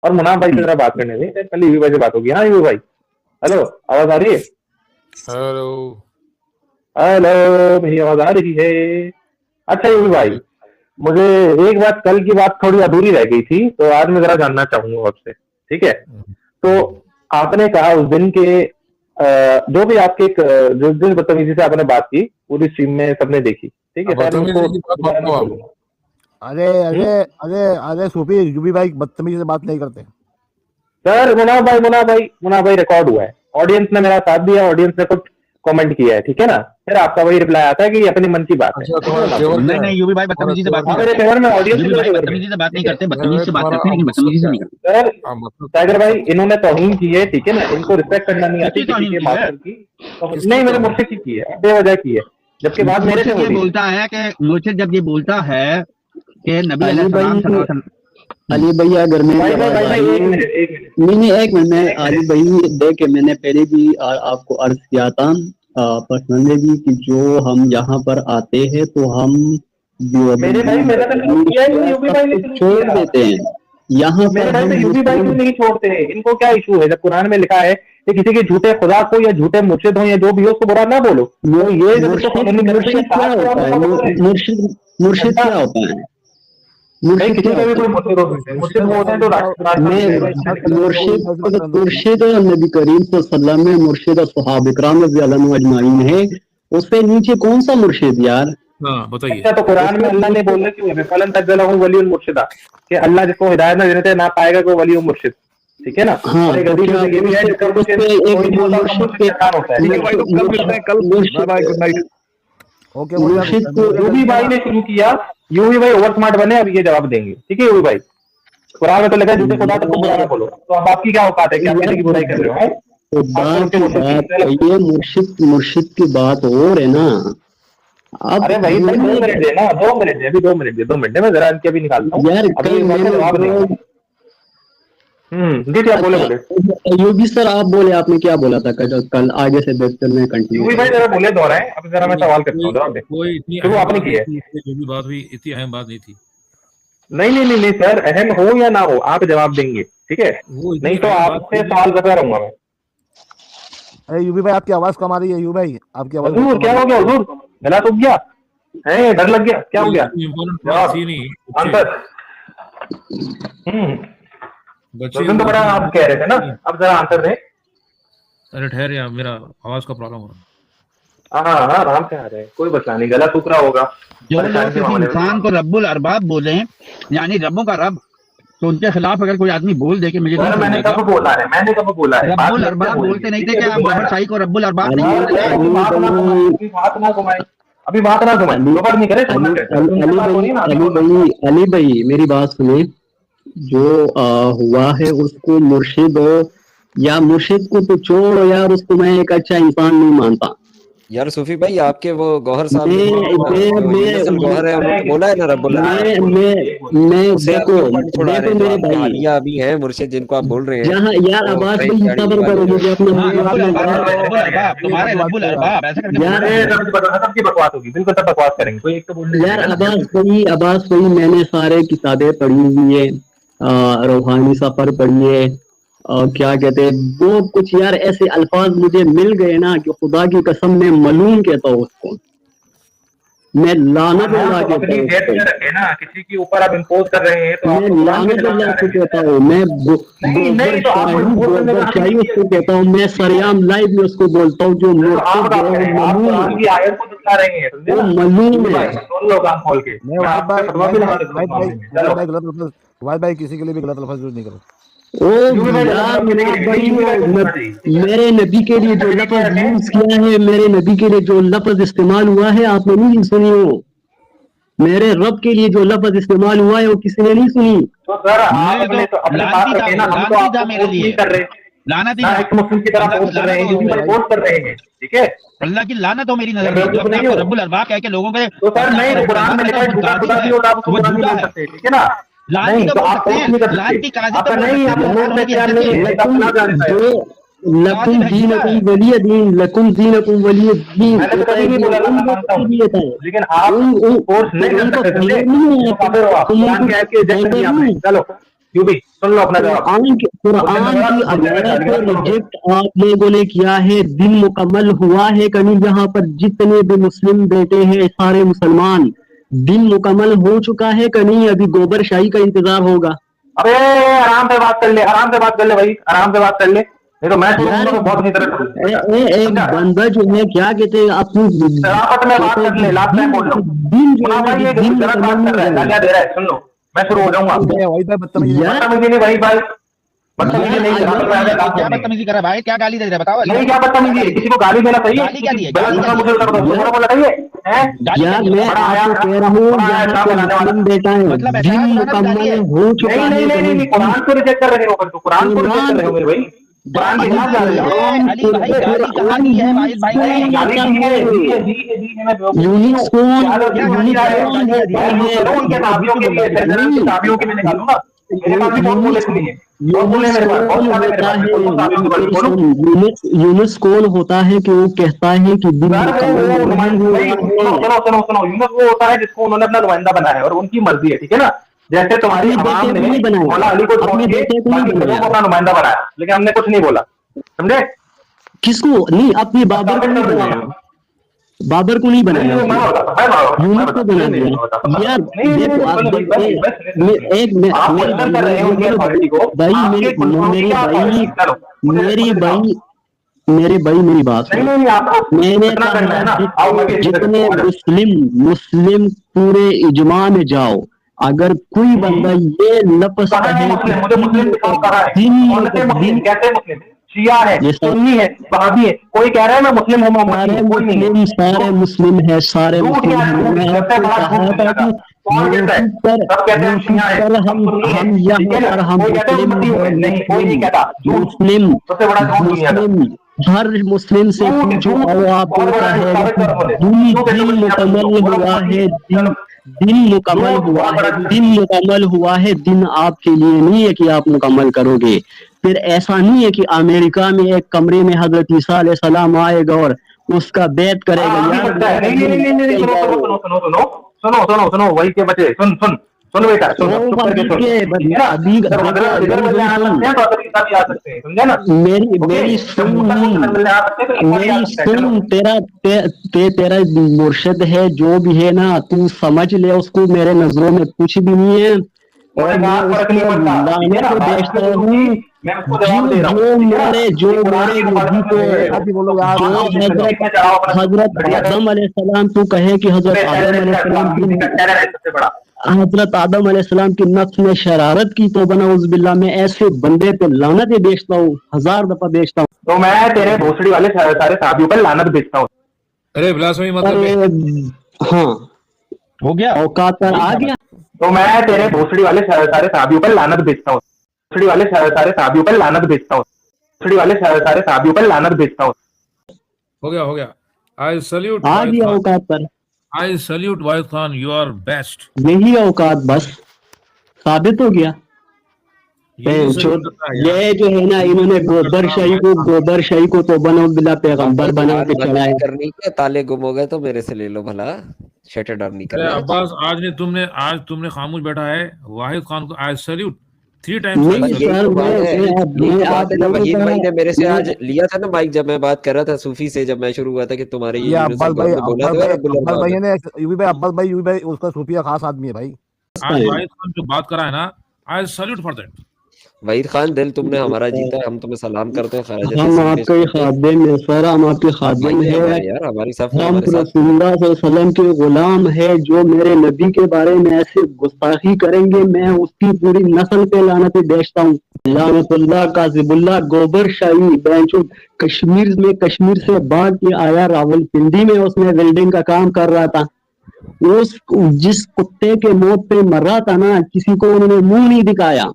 اور مناف بھائی سے ذرا بات کرنے دیں, کل یو بھائی سے بات ہوگی. ہاں یو بھائی, ہلو آواز آ رہی ہے؟ ہیلو ہلو میری آواز آ رہی ہے؟ اچھا یو بھائی, مجھے ایک بات, کل کی بات تھوڑی ادھوری رہ گئی تھی, تو آج میں ذرا جاننا چاہوں گا آپ سے, ٹھیک ہے؟ تو آپ نے کہا اس دن کے جو بھی آپ کے جو جس بدتمیزی سے آپ نے بات کی پوری اسٹریم میں سب نے دیکھی, ٹھیک ہے سر, میں اس کو دوبارہ نہ بولوں گا. ارے ارے ارے ارے صوفی, یوبی بھائی بدتمیزی سے بات نہیں کرتے سر. مناف بھائی ریکارڈ ہوا ہے, آڈینس نے میرا ساتھ دیا, آڈینس نے کچھ کامنٹ کیا ہے, ٹھیک ہے نا, پھر آپ کا وہی رپلائی آتا ہے کہ یہ اپنی من کی بات ہے. نہیں نہیں یوبی بھائی بدتمیزی سے بات نہیں میرے کرتے, فیور میں آڈینس یوبی بھائی بدتمیزی سے بات نہیں کرتے, بدتمیزی سے بات کرتے ہیں لیکن بدتمیزی سے نہیں کرتے. سر ٹائگر بھائی, انہوں نے توہین کی ہے, ٹھیک ہے نا, ان کو رسپیکٹ کرنا نہیں آتی کسی کے ماسٹر کی. نہیں, میرے مرشد کی ہے, بے وجہ کی ہے, جبکہ بات میرے سے ہو رہی ہے. بولتا ہے کہ مرشد جب یہ بولتا ہے کہ نبی علیہ علی بھائی, السلام صلی اللہ علیہ وسلم, علی بھائی اگر میری آواز آ رہی ہے, نہیں ایک منٹ, میں علی بھائی دیکھ, میں نے پہلے بھی آپ کو عرض کیا تھا پرسنلی بھی کہ جو ہم یہاں پر آتے ہیں تو ہم میرے بھائی میرا تو شروع کیا ہی نہیں, یوبی بھائی نے شروع چھوڑ کیا. دیتے ہیں یہاں میرے پر بھائی ہم تو یوبی بھائی کیوں نہیں چھوڑتے ہیں؟ ان کو کیا ایشو ہے جب قرآن میں لکھا ہے کہ کسی کے جھوٹے خدا کو یا جھوٹے مرشد ہو یا جو بھی ہو اس کو برا نہ بولو. یہ مرشد کیا ہوتا ہے, مرشد کیا ہوتا ہے, مرشد کیا ہوتا ہے؟ مرشد نبی کریم صلی اللہ علیہ وسلم میں مرشد صحابہ کرام رضی اللہ عنہم اجمعین ہے, اس سے نیچے کون سا مرشد یار؟ بتائیے. اچھا, تو قرآن میں اللہ نے بولنا کیوں ہے فلن تجلہ ولی المرشدہ, کہ اللہ جس کو ہدایت نہ دیتے نہ پائے گا کوئی ولی مرشد, ٹھیک ہے نا. ہاں, اور ایک تو حدیث کیا میں یہ بھی ہے کہ اس پہ ایک مرشد یوبی بھائی نے شروع کیا, یوبی بھائی اوور سمارٹ بنے, اب یہ جواب دیں گے, ٹھیک ہے یوبی بھائی. قرآن میں تو لگا جھوٹے خدا تک کو برا نہ بولو, تو اب آپ کی کیا اوقات ہے کہ آپ کسی کی برائی کر رہے ہو؟ بات یہ مرشد کی بات اور ہے نا. ارے بھائی 2 منٹ دے نا, 2 منٹ دے, ابھی 2 منٹ دے, 2 منٹ دے, میں ذرا ان کے ابھی نکالتا ہوں. یار ابھی کل میں جواب دیں گے. جی آپ بولے بولے. یوبی سر آپ بولے, آپ نے کیا بولا تھا کل, آگے سے دیکھ کر میں کنٹینیو یوبی بھائی ذرا بولے دوہرائیں, اب ذرا میں سوال کرتا ہوں, جواب دیں. کوئی اتنی شروع اہم آپ نے بات کی ہے. اتنی اہم بات نہیں تھی. نہیں سر, اہم ہو یا نہ ہو آپ جواب دیں گے, ٹھیک ہے, نہیں تو آپ سے سوال کرتا رہوں گا میں. ارے یوبی بھائی آپ کی آواز کم آ رہی ہے, یوبی بھائی آپ کی آواز حضور کیا ہو گیا, حضور گلا تو گیا ہے, ڈر لگ گیا, کیا ہو گیا؟ جواب آنسر. تو بڑا آپ کہہ رہے تھے نا, اب ذرا آنسر دیں. ارے ٹھہر یار, میرا آواز کا پرابلم ہو رہا ہے. ہاں آرام سے آ رہے ہیں, کوئی مسئلہ نہیں, گلا ٹوکرا ہوگا. جو لوگ کسی انسان کو رب الارباب بولیں یعنی ربوں کا رب, تو ان کے خلاف اگر کوئی آدمی بول دے کہ مجھے نہیں میں نے سمجھے گا, کب بولا ہے رب الارباب بولتے نہیں تھے کہ آپ گوھر شاہی کو رب الارباب نہیں بولتے تھے. ابھی بات نہ گھمائیں. علی بھائی میری بات سنیں, جو ہوا ہے اس کو مرشد ہو یا مرشد کو تو چھوڑو یار, اس کو میں ایک اچھا انسان نہیں مانتا یار. صوفی بھائی آپ کے وہ گوہر صاحب میں گوہر ہے, بولا ہے نا رب دیکھو میرے بھائی, ابھی ہیں مرشد جن کو آپ بول رہے ہیں. جہاں یار عباس بھائی صبر کرو, مجھے بکواس ہوگی, بالکل سب بکواس کریں گے, کوئی ایک تو بولنے یار عباس بھائی میں نے سارے کتابیں پڑھی ہوئی ہے, روحانی سفر پڑھیے, کیا کہتے ہیں وہ کچھ یار ایسے الفاظ مجھے مل گئے نا کہ خدا کی قسم میں ملوم کہتا ہوں اس کو, میں لعنت اللہ کہتا ہوں اس کو, کسی کے اوپر آپ امپوز کر رہے ہیں تو میں لعنت اللہ کو کہتا ہوں, میں گوبر شاہی اس کو کہتا ہوں, میں سریام لائیو میں اس کو بولتا ہوں جو مرشد جو ہے وہ ملوم ہے. بھائی کسی کے لیے بھی غلط الفاظ یوز نہیں کرو. میرے نبی کے لیے جو لفظ یوز کیا ہے, میرے نبی کے لیے جو لفظ استعمال ہوا ہے آپ نے نہیں سنی ہو, میرے رب کے لیے جو لفظ استعمال ہوا ہے وہ کسی نے نہیں سنی. اللہ کی لعنت ہو میری نظر میں, جو اپنے آپ کو رب الارباب کہہ کے لوگوں کے لکم دینکم ولی دین, لکم دینکم ولی دین, لیکن آپ فورس نہیں کر سکتے. چلو यूबी सुन लो अपना जवाब। कुरान की आयत को रिजेक्ट आप लोगों ने किया है, दिन मुकम्मल हुआ है कहीं, यहाँ पर जितने भी मुस्लिम बैठे हैं सारे मुसलमान, दिन मुकम्मल हो चुका है कहीं, अभी गोबर शाही का इंतजार होगा। अबे आराम से बात कर ले, आराम से बात कर ले भाई, आराम से बात कर ले, नहीं तो मैं तो बहुत अच्छी तरह एक बंदा जो है क्या कहते हैं अपनी शराफत में बात कर ले, लास्ट टाइम बोल रहा हूँ भाई, ये गलत बात कर रहा है, गालियां दे रहा है, सुन लो मैं शुरू हो जाऊंगा। बदतमीजी नहीं भाई, बदतमीजी नहीं, क्या बदतमीजी कर रहा है भाई, क्या गाली दे रहा है बताओ। नहीं क्या बदतमीजी है, किसी को गाली देना सही है? गाली क्या दी है? मुझे बोला सही है? यार मैं आपको कह रहा हूँ मुस्लिम बेटा है, दिन मुकम्मल हो चुका है। नहीं कुरान को रिजेक्ट कर रहे हो, तो कुरान को रिजेक्ट कर रहे हो मेरे भाई, कुरान के खिलाफ जा रहे हो। यूनुस कौन होता है कि वो कहता है कि दिन सुनो यूनुस वो होता है जिसको उन्होंने अपना नुमाइंदा बनाया है और उनकी मर्जी है, ठीक है ना। जैसे तुम्हारी आवाम ने मौला अली को छोड़ के बाकी लोगों को अपना नुमाइंदा बनाया, लेकिन हमने कुछ नहीं बोला, समझे? किसको नहीं, अपने बाबर को नहीं बनाया, बाबर को नहीं बनाया, यूनुस को बना दिया। यार देखो आप एक मेरे भाई मेरी बात मैंने कहा जितने मुस्लिम पूरे इजमा में जाओ, अगर कोई बंदा ये लफ्ज़ शिया है, सुन्नी है, वहाबी है, कोई कह रहा है मैं मुस्लिम हूँ, सारे मुस्लिम है, सारे मुस्लिम है। मुस्लिम हर मुस्लिम से पूछो और आप बोलता है दिन मुकम्मल हुआ है, दिन मुकम्मल हुआ है, दिन मुकम्मल हुआ है, दिन आपके लिए नहीं है कि आप मुकम्मल करोगे। फिर ऐसा नहीं है कि अमेरिका में एक कमरे में हजरत ईसा अलैहिस्सलाम आएगा और उसका बैत करेगा। सुनो वही के बच्चे, सुन बेटा, तेरा मुर्शिद है जो भी है ना, तू समझ ले उसको, मेरे नजरों में कुछ भी नहीं है और मैं उसको बेचता हूँ। हजरत आदम अलैहिस्सलाम, तू कहे कि हजरत आदम अलैहिस्सलाम की नफ्स में शरारत की, तो बनाउज़ बिल्लाह मैं ऐसे बंदे पे लानत बेचता हूँ, 1000 दफा बेचता हूँ। तो मैं तेरे भोसड़ी वाले सारे साहबियों पर लानत बेचता हूँ। अरे ब्लास्फेमी मतलब हाँ हो गया, औकात पर आ गया। तो मैं तेरे भोसड़ी वाले सारे साहबियों पर लानत बेचता हूँ, भोसड़ी वाले सारे साहबियों पर लानत बेचता हूँ, भोसड़ी वाले सारे साहबियों पर लानत बेचता हूँ। हो गया। आई सल्यूट, आ गया औकात पर। I salute Wahid Khan, you are best. यही औकात बस साबित हो गया। ये जो है ना, इन्होंने गोबर शाही को तो बनो बिला पैगंबर बना के चलाए। करनी के ताले गुम हो गए तो मेरे से ले लो भला, शटर डाउन नहीं करना। अब्बास आज तुमने खामोश बैठा है, वाहिद खान को आई सल्यूट 3 टाइम्स। वहीद भाई ने मेरे से आज लिया था ना माइक, जब मैं बात कर रहा था सूफी से, जब मैं शुरू हुआ था कि तुम्हारे ये अब्बास भाई उसका सूफिया खास आदमी है भाई। आज वाहिद खान जो बात करा है ना, I salute for that. Waheed Khan, दिल तुमने हमारा जीता है, हम तुम्हें सलाम करते हैं। हम आपके खादिम हैं सर, हम आपके खादिम हैं यार, हमारी सब हम रसूलुल्लाह सल्लल्लाहु अलैहि वसल्लम के गुलाम है। जो मेरे नबी के बारे में ऐसे गुस्ताखी करेंगे, मैं उसकी पूरी नस्ल पे लानत बेचता हूँ। लानतुल्लाह काज़िबुल्लाह गोबर शाही बेंचो कश्मीर से भाग के आया, रावलपिंडी में उसने वेल्डिंग का काम कर रहा था। जिस कुत्ते के मौत पे मर रहा था ना, किसी को उन्होंने मुंह नहीं दिखाया,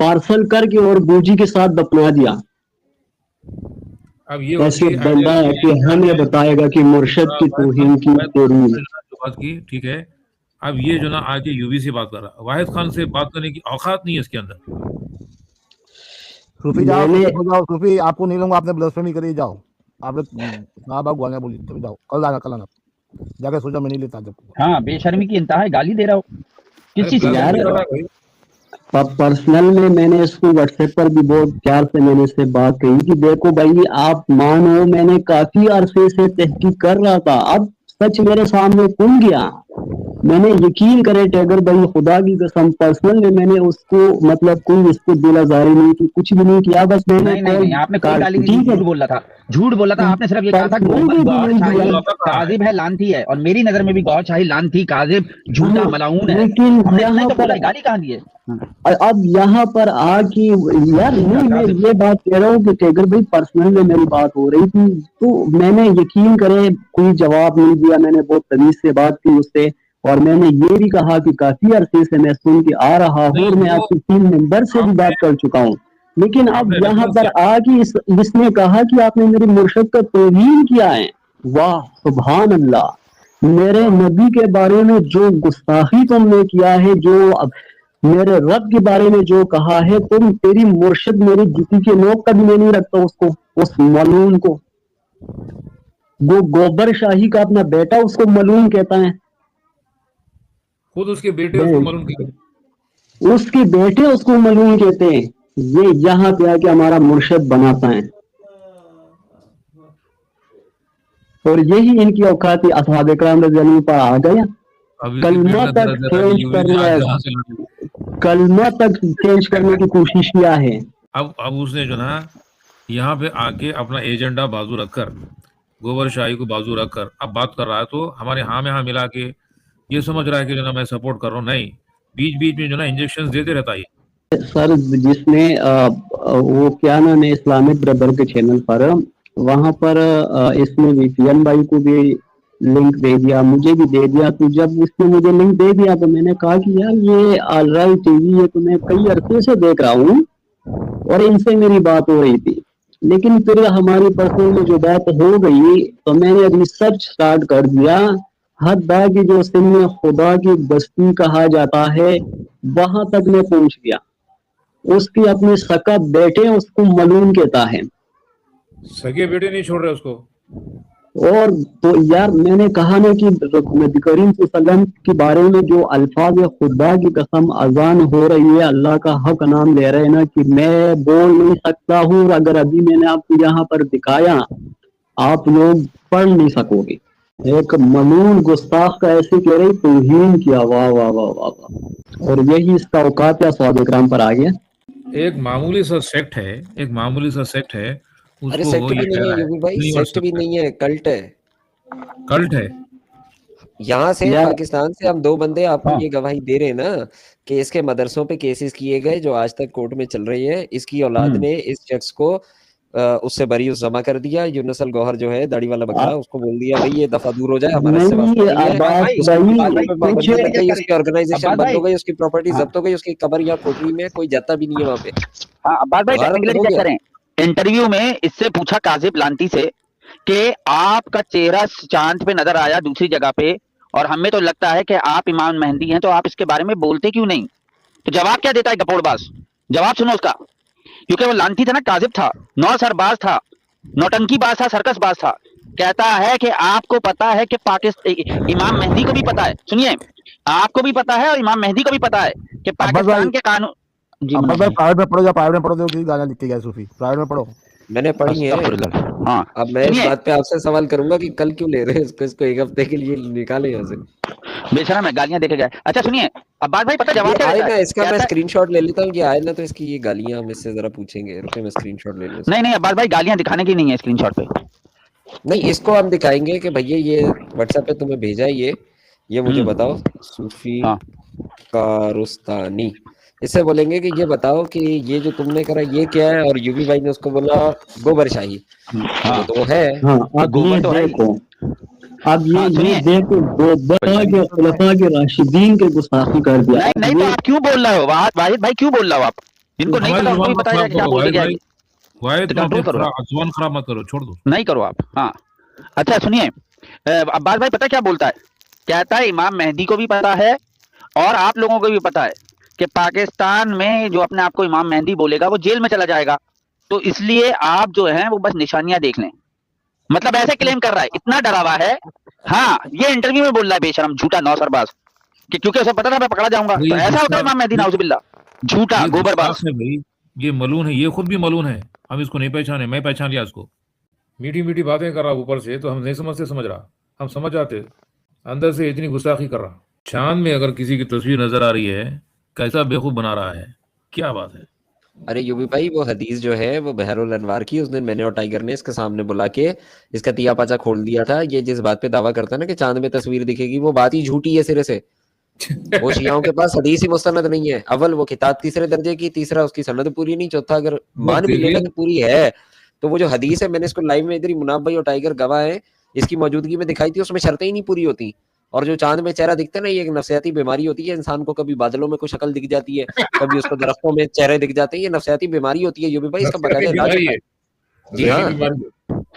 पार्सल करके और बूजी के साथ दफना दिया। अब ये ऐसे बंदा है कि हमें बताएगा कि मुर्शिद की तौहीन की बात की, ठीक है। अब ये जो ना आज यूबी से बात कर रहा है, वाहिद खान से बात करने की औकात नहीं है इसके अंदर। सूफी जाओ, सूफी आपको नहीं लूंगा, आपने ब्लास्फेमी करी, जाओ आपने गालियां बोली, तो जाओ, कल आना जाके सोचा मैं नहीं लेता जब। हाँ बेशर्मी की इंतहा है, गाली दे रहा हो किस चीज से? पर्सनल में मैंने इसको व्हाट्सएप पर भी बहुत प्यार से मैंने इससे बात कही कि देखो भाई आप मानो मैंने काफी अरसे से तहकीक कर रहा था, अब सच मेरे सामने खुल गया। मैंने यकीन करे टैगर भाई खुदा की कसम पर्सनल में मैंने उसको मतलब कोई इसको दिल आजारी नहीं की, कुछ भी नहीं किया, बस मैंने नहीं, आपने कोई गाली नहीं दी, झूठ बोला था। आपने सिर्फ ये कहा था गौहरशाही काजिब है, लानती है, और मेरी नजर में भी गौहरशाही लानती, काजिब, झूठा, मलाऊन है। लेकिन हमने यहाँ तो बोला, पर गाली कहाँ दी है? अब यहाँ पर आके यार नहीं, मैं ये बात कह रहा हूँ कि टैगर भाई पर्सनल में मेरी बात हो रही थी, तो मैंने यकीन करे कोई जवाब नहीं दिया, मैंने बहुत तमीज से बात की उससे, और मैंने ये भी कहा कि काफी अरसे से मैं सुन के आ रहा हूँ, और मैं आपकी टीम मेंबर से भी बात कर चुका हूँ, लेकिन अब यहाँ पर आके इसने कहा कि आपने मेरे मुर्शद का तौहीन किया है। वाह सुभान अल्लाह, मेरे नबी के बारे में जो गुस्ताखी तुमने किया है, जो मेरे रब के बारे में जो कहा है, तुम तेरी मुर्शिद मेरी जुती के नोक का भी मैं नहीं रखता उसको, उस मलून को, वो गोबर शाही का अपना बेटा उसको मलून कहता है, खुद उसके बेटे उसको मलून कहते हैं, उसके बेटे उसको मलून कहते हैं। ये यहाँ पे आके हमारा मुर्शिद बनाता है, और यही इनकी औकात असहाबे किराम रज़ी अल्लाह पर आ गया। कलमा तक चेंज करने, कलमा तक चेंज करने की कोशिश किया है। अब उसने जो ना यहाँ पे आके अपना एजेंडा बाजू रखकर, गोबर शाही को बाजू रखकर अब बात कर रहा है, तो हमारे हाँ में हाँ मिला के ये समझ रहा है कि जो ना मैं सपोर्ट कर रहा हूँ। नहीं, बीच बीच में जो ना इंजेक्शन देते रहता है सर, जिसने वो क्या नाम है इस्लामिक ब्रदर के चैनल पर, वहां पर इसने VPN भाई को भी लिंक दे दिया, मुझे भी दे दिया। तो जब उसने मुझे लिंक दे दिया तो मैंने कहा कि यार ये ऑल राइट टीवी है, तो मैं कई अरसे से देख रहा हूँ और इनसे मेरी बात हो रही थी, लेकिन फिर हमारी पर्सनल में जो बात हो गई तो मैंने अभी सर्च स्टार्ट कर दिया। हद्दा की जो सिंह में खुदा की बस्ती कहा जाता है वहां तक मैं पहुंच गया। उसके अपने सका बेटे उसको मलून कहता है, सगे बेटे नहीं छोड़ रहे उसको। और तो यार मैंने कहा ना कि नबी करीम सल्लल्लाहु के बारे में जो अल्फाज खुदा की कसम अजान हो रही है, अल्लाह का हक नाम ले रहे हैं ना, कि मैं बोल नहीं सकता हूँ, अगर अभी मैंने आपको यहाँ पर दिखाया आप लोग पढ़ नहीं सकोगे। एक मलून गुस्ताख का ऐसे कह रही तौहीन किया, वाह वाह वाह वाह वाह, और यही इसका औकात या सवाब इकराम पर आ गया। एक मामूली सा सेक्ट है, एक मामूली सा सेक्ट है, अरे सेक्ट भी नहीं है यूबी भाई, सेक्ट भी नहीं है, कल्ट है, कल्ट है। यहाँ से पाकिस्तान से हम दो बंदे आपको ये गवाही दे रहे हैं ना कि इसके मदरसों पे केसेस किए गए जो आज तक कोर्ट में चल रही है। इसकी औलाद ने इस शख्स को उससे बरीउस जमा कर दिया। यूनुसल गौहर जो है दाढ़ी वाला बकरा, उसको बोल दिया भाई ये दफा दूर हो जाए, हमारे से उसकी ऑर्गेनाइजेशन बंद हो गई, उसकी प्रॉपर्टी जब्त हो गई, उसकी कब्र या कोठरी में कोई जाता भी नहीं है वहाँ पे। हाँ बात भाई टेक्निकली चेक करें, इंटरव्यू में इससे पूछा काजिब लांती से कि आपका चेहरा चांद पे नजर आया दूसरी जगह पे, और हमें तो लगता है कि आप इमाम मेहंदी हैं, तो आप इसके बारे में बोलते क्यों नहीं? तो जवाब क्या देता है गपोड़बाज? जवाब सुनो उसका, क्योंकि वो लांती था ना, काजिब था, नौ सरबाज था, नौटंकी बाज था, सर्कस बाज था। कहता है कि आपको पता है कि पाकिस्तान, इमाम मेहंदी को भी पता है, सुनिए, आपको भी पता है और इमाम मेहंदी को भी पता है कि पाकिस्तान के कानून। प्राइवेट में पढ़ो, या प्राइवेट में पढ़ो, जो गाना लिख के गया सूफी, प्राइवेट में पढ़ो। मैंने पढ़ी है। हाँ, अब मैं इस बात पे आपसे सवाल करूंगा कि कल क्यों ले रहे हैं इसको एक हफ्ते के लिए निकाले यहाँ से। बेशरम है, गालियां देखे जाए। अच्छा सुनिए, अब्बास भाई पता जवाब क्या देता है? इसका मैं स्क्रीनशॉट ले लेता हूँ, ये आए ना तो इसकी ये गालियां हम इससे जरा पूछेंगे। रुके मैं स्क्रीनशॉट ले लूं। नहीं अब्बास भाई, गालियां दिखाने की नहीं है स्क्रीनशॉट पे। नहीं, इसको हम दिखाएंगे कि भैया ये व्हाट्सएप पे तुम्हें भेजा है, ये मुझे बताओ, सूफी कारुस्तानी, इससे बोलेंगे कि ये बताओ कि ये जो तुमने करा ये क्या है, और यूबी भाई ने उसको बोला गोबर शाही। तो है अब ये देखो, अब ये देखो गोबर के खुलफा के राशिदीन के गुस्ताखी कर दिया। नहीं तो आप क्यों बोल रहे हो वाहिद भाई, क्यों बोल रहे हो आप? जिनको नहीं पता उनको बताया क्या बोल के जाएंगे। जुबान खराब मत करो, छोड़ दो, नहीं करो आप। हाँ अच्छा सुनिए, अब्बास भाई पता क्या बोलता है? कहता है इमाम मेहदी को भी पता है और आप लोगों को भी पता है कि पाकिस्तान में जो अपने आप को इमाम मेहदी बोलेगा वो जेल में चला जाएगा, तो इसलिए आप जो हैं वो बस निशानियां देख लें। मतलब ऐसे क्लेम कर रहा है, इतना डरा हुआ है। हाँ, ये इंटरव्यू में बोल रहा है बेशरम झूठा नौसरबाज, कि क्योंकि उसे पता था मैं पकड़ा जाऊंगा। तो ऐसा होता है इमाम मेहदी नाउजुबिल्लाह। झूठा ये गोबरबाज। गुस्ताख है भाई, ये मलून है, ये खुद भी मलून है, हम इसको नहीं पहचाने, मैं पहचान लिया इसको। मीठी मीठी बातें कर रहा ऊपर से, तो हम नहीं समझ रहा, हम समझ जाते, अंदर से इतनी गुस्ताखी कर रहा। चांद में अगर किसी की तस्वीर नजर आ रही है, कैसा बेवकूफ बना रहा है, क्या बात है। अरे यूबी भाई, वो हदीस जो है वो बहरुल अनवार की, उस दिन मैंने और टाइगर ने इसके सामने बुला के इसका तिया पाचा खोल दिया था। ये जिस बात पे दावा करता है ना कि चांद में तस्वीर दिखेगी, वो बात ही झूठी है सिरे से। वो शियाओं के पास हदीस ही मुस्तनद नहीं है। अव्वल वो किताब तीसरे दर्जे की, तीसरा उसकी सनद पूरी नहीं, चौथा अगर मान भी लेना कि पूरी है तो वो जो हदीस है, मैंने इसको लाइव में इधर ही मुनाफ भाई और टाइगर गवाह है, इसकी मौजूदगी में दिखाई थी, उसमें शर्तें ही नहीं पूरी होती। और जो चांद में चेहरा दिखता है ना, ये एक नफसियाती बीमारी होती है। इंसान को कभी बादलों में कोई शक्ल दिख जाती है, कभी उसको दरख्तों में चेहरे दिख जाते हैं। ये नफसियाती बीमारी होती है यूबी भाई, इसका बकायदा इलाज होता है। जी हाँ,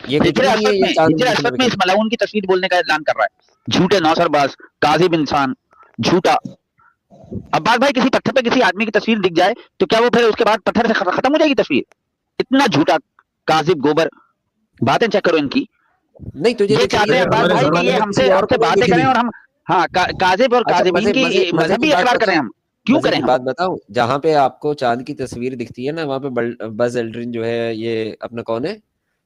ये कुछ नहीं है, ये चांद में इस मलाउन की तस्वीर बोलने का ऐलान कर रहा है। झूठे नौसरबाज, काजिब इंसान, झूठा। अब बात भाई, किसी पत्थर पे किसी आदमी की तस्वीर दिख जाए तो क्या वो फिर उसके बाद पत्थर से खत्म हो जाएगी तस्वीर? इतना झूठा, काजिब, गोबर। बातें चेक करो इनकी। नहीं तुझे ये चाहते हैं बात भाई कि ये हमसे बातें करें और हम काजिब और काजिबीन की मजहबी इकरार करें। हम क्यों करें? बात बताऊं, जहां पे आपको चांद की तस्वीर दिखती है ना, वहां पे बज एल्ड्रिन जो है, ये अपना कौन है,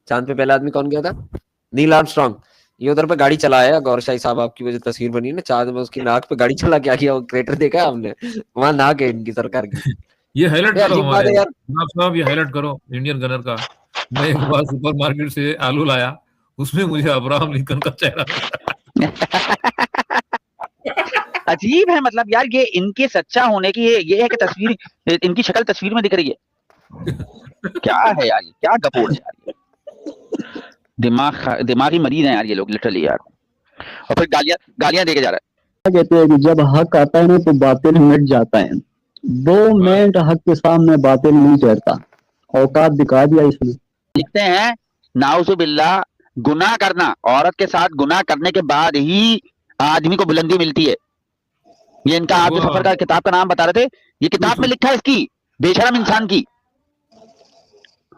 चांद पे पहला आदमी कौन गया था? Neil Armstrong. ये उधर पे गाड़ी चलाया गौर शाही साहब, आपकी वजह तस्वीर बनी ना चांद में, उसकी नाक पे गाड़ी चला के आ गया। वो क्रेटर देखा हमने, वहां नाक है इनकी सरकार की। ये हाईलाइट करो हमारे साहब, ये हाईलाइट करो इंडियन गनर का। मैं एक बार सुपरमार्केट से आलू लाया, उसमें मुझे अब्राहम लिंकन का चेहरा अजीब है। मतलब यार, ये इनके सच्चा होने की ये है कि तस्वीर, इनकी शक्ल तस्वीर में दिख रही है। क्या है यार, क्या गपोड़ है यार, दिमागी मरीज हैं यार ये लोग, लिटरली यार। और फिर गालियां देके जा रहा है। कहते हैं कि जब हक आता है ना तो बातिल मिट जाता है। 2 मिनट हक के सामने बातिल नहीं चढ़ता, औकात दिखा दिया इसने। लिखते हैं नाउजुबिल्लाह, गुनाह करना, औरत के साथ गुनाह करने के बाद ही आदमी को बुलंदी मिलती है। ये इनका आप जो सफर का किताब का नाम बता रहे थे, ये किताब में लिखा है इसकी, बेशरम इंसान की।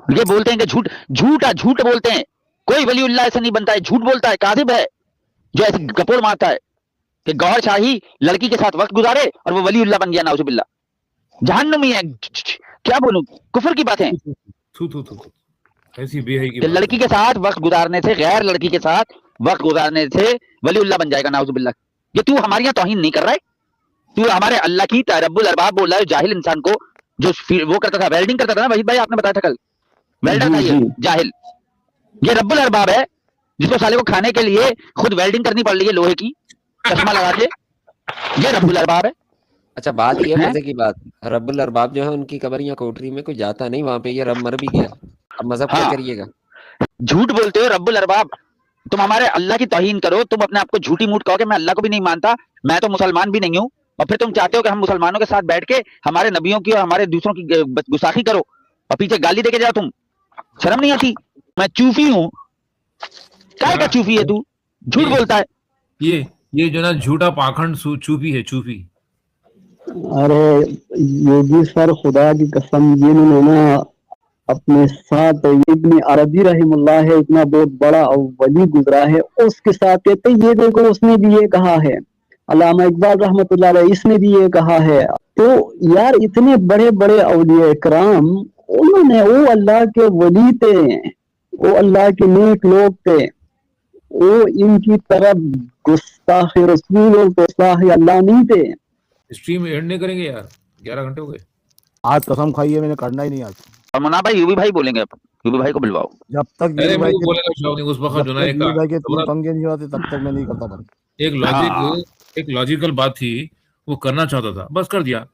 ये बोलते हैं कि झूठ बोलते हैं, कोई वलीउल्लाह ऐसा नहीं बनता है, झूठ बोलता है, काजिब है जो ऐसे गपोड़ मारता है कि गौहर शाही लड़की के साथ वक्त गुजारे और वो वलीउल्लाह बन गया, नाउजुबिल्लाह। जहन्नमी है, क्या बोलूं, कुफर की बात है। ऐसी बेहई की लड़की के साथ वक्त गुजारने से, गैर लड़की के साथ वक्त गुजारने से वलीउल्लाह बन जाएगा, नाउजुबिल्लाह। ये तू हमारी यहाँ तौहीन नहीं कर रहा है? तू हमारे अल्लाह की रब्बुल अरबाब बोल रहा है, जाहिल इंसान को जो वो करता था, वेल्डिंग करता था ना वहीद भाई, आपने बताया था कल, वेल्डर था ये जाहिल। ये रब्बुल अरबाब है जिसको साले को खाने के लिए खुद वेल्डिंग करनी पड़ रही है लोहे की, चश्मा लगा के। ये रब्बुल अरबाब है। अच्छा, बात ये मजे की बात, रब्बुल अरबाब जो है उनकी कब्र या कोठरी में कोई जाता नहीं, वहां पे ये रब मर भी गया। अब मजहब क्या करिएगा? झूठ बोलते हो रब्बुल अरबाब, तुम हमारे अल्लाह की तौहीन करो, तुम अपने आप को झूठी मूठ कहो कि मैं अल्लाह को भी नहीं मानता, मैं तो मुसलमान भी नहीं हूँ, और फिर तुम चाहते हो कि हम मुसलमानों के साथ बैठ के हमारे नबियों की और हमारे दूसरों की गुस्ताखी करो और पीछे गाली देके जाओ। तुम शर्म नहीं आती? मैं चूफी हूँ, काय का चूफी है तू? झूठ बोलता है ये जो ना झूठा पाखंड चूफी है, चूफी। अरे योगी सर, खुदा की कसम, ये ना अपने साथ इब्न अरबी रहमुल्लाह है, इतना बहुत बड़ा वली गुजरा है, उसके साथ कहते ये देखो उसने भी ये कहा है, अल्लामा इकबाल रहमतुल्लाह अलैह इसने भी ये कहा है। तो यार इतने बड़े बड़े औलिया इकराम, उन्होंने, वो अल्लाह के वली थे, वो अल्लाह के नेक लोग थे, वो इनकी तरफ गुस्ताख रसूल और गुस्ताख अल्लाह नहीं थे। स्ट्रीम एंड नहीं करेंगे यार, 11 घंटे हो गए। आज कसम खाई है, मैंने करना ही नहीं आज। और मुन्ना भाई, यूबी भाई बोलेंगे, यूबी भाई को बुलवाओ। जब तक अरे मैं भाई बोलेगा शावनी उस वक्त जो ना के पंगे नहीं होते तब तक मैं नहीं करता बंद। एक लॉजिकल बात थी, वो करना चाहता था, बस कर दिया।